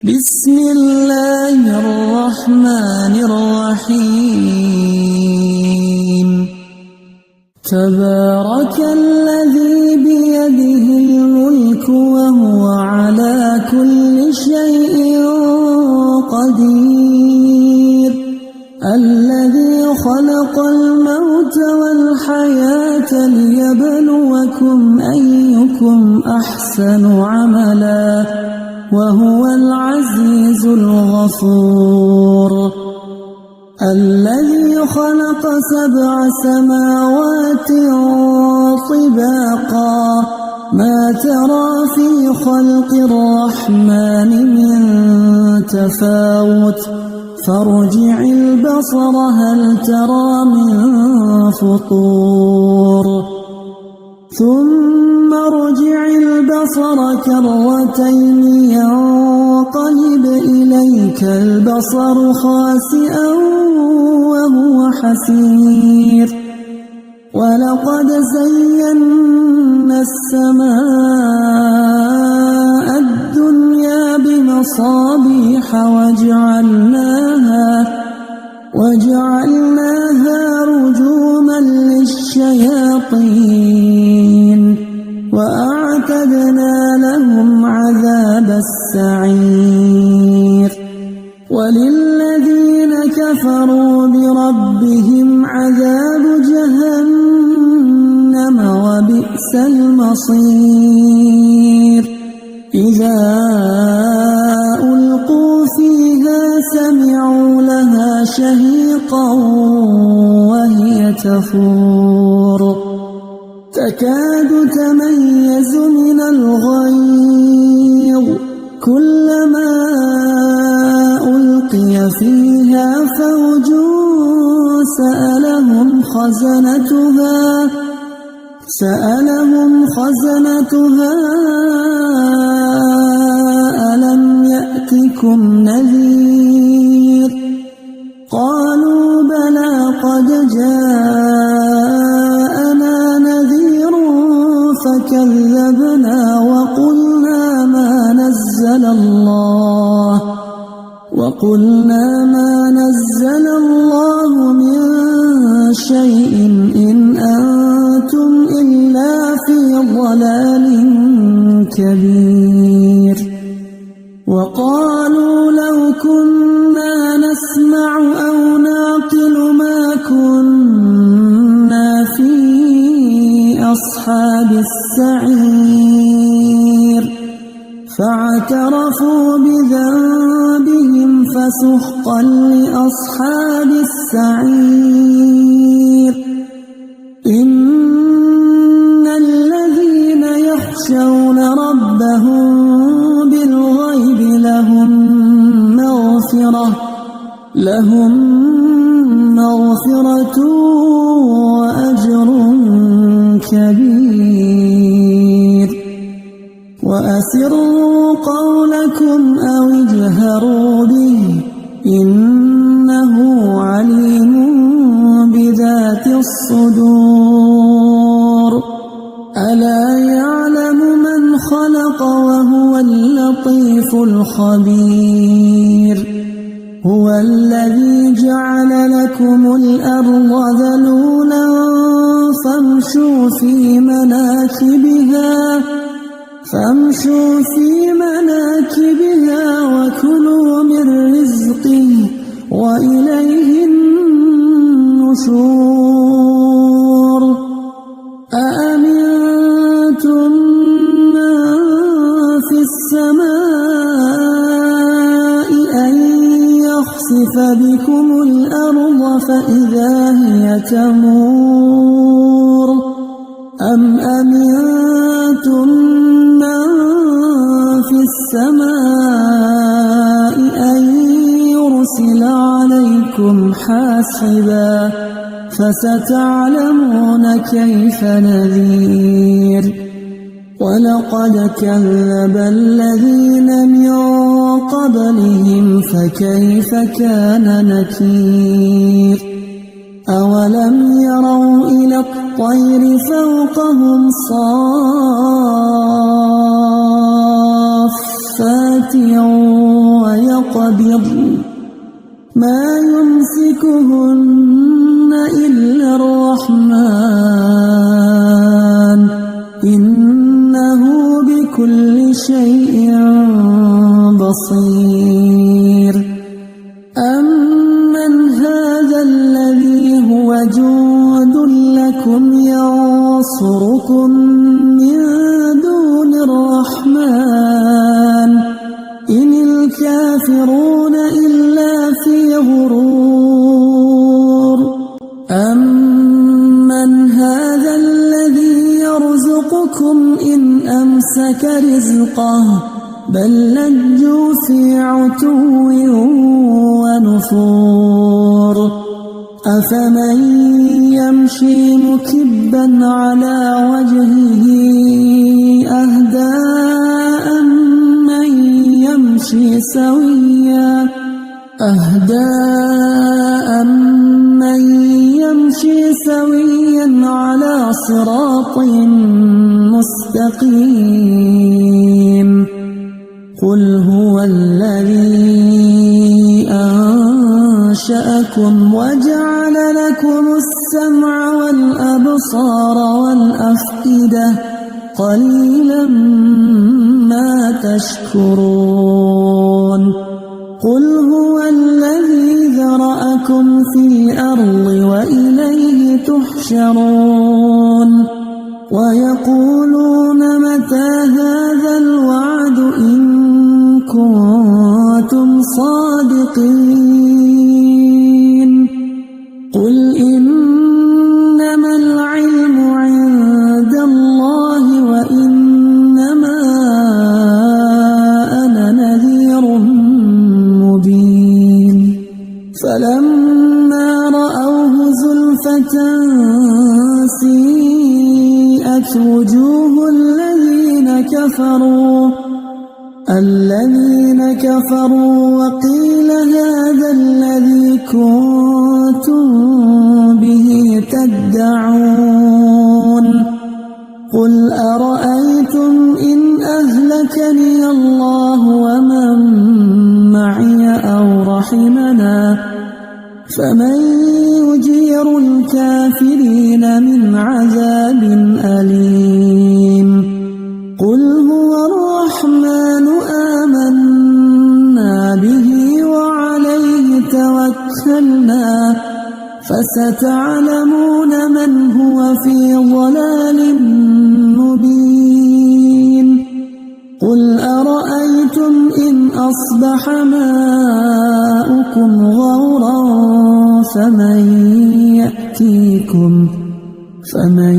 بسم الله الرحمن الرحيم تبارك الذي بيده الملك وهو على كل شيء قدير الذي خلق الموت والحياة ليبلوكم أيكم أحسن عملا وهو العزيز الغفور الذي خلق 7 سماوات طباقا ما ترى في خلق الرحمن من تفاوت فارجع البصر هل ترى من فطور ثم ارجع البصر كرتين ينقلب إليك البصر خاسئا وهو حسير ولقد زينا السماء الدنيا بمصابيح وجعلناها رجوما للشياطين وأعتدنا لهم عذاب السعير وللذين كفروا بربهم عذاب جهنم وبئس المصير إذا ألقوا فيها سمعوا لها شهيقا وهي تفور تكاد تميز من الغيظ كلما ألقي فيها فوج سألهم خزنتها ألم يأتكم نذير قالوا بلى قد جاءنا نذير فكذبنا وقلنا ما نزل الله من شيء إن أنتم إلا في ضلال كبير وقالوا لو كنا نسمع أو نعقل ما كنا في أصحاب السعير فاعترفوا بذنبهم فسحقا لأصحاب السعير إن الذين يخشون ربهم بالغيب لهم مغفرة وأجر كبير وأسروا قولكم أو اجهروا به إنه عليم بذات الصدور ألا يعلم من خلق وهو اللطيف الخبير هو الذي جعل لكم الأرض ذلولا فامشوا في مناكبها وكلوا من رزقه وإليه النشور أأمنتم من في السماء أن يخسف بكم الأرض فإذا هي تمور أم أمنتم من في السماء أن يرسل عليكم حاصبا فستعلمون كيف نذير ولقد كذب الذين من قبلهم فكيف كان نكير أولم يروا إلى الطير فوقهم صافات سميع ويقبض ما يمسكهن إلا الرحمن إنه بكل شيء بصير أمن هذا الذي هو جند لكم ينصركم من دون الرحمن إن الكافرون إلا في غرور أمن هذا الذي يرزقكم إن أمسك رزقه بل لجوا في عتو ونفور أفمن يمشي مكبا على وجهه أهدى أمن يمشي سويا على صراط مستقيم قل هو الذي أنشأكم وجعل لكم السمع والأبصار والأفئدة قليلا ما تشكرون قل هو الذي ذرأكم في الأرض وإليه تحشرون ويقولون متى هذا الوعد إن كنتم صادقين قل إنما العلم عند الله وإنما أنا نذير مبين فلما رأوه زلفة سيئت وجوه الذين كفروا وقيل هذا الذي كنتم به تدعون قل أرأيتم إن أهلكني الله ومن معي أو رحمنا فمن يجير الكافرين من عذاب أليم قل هو الرحمن آمنا به وعليه توكلنا فستعلمون من هو في ضلال مبين قل أرأيتم إن أصبح ماؤكم غورا فمن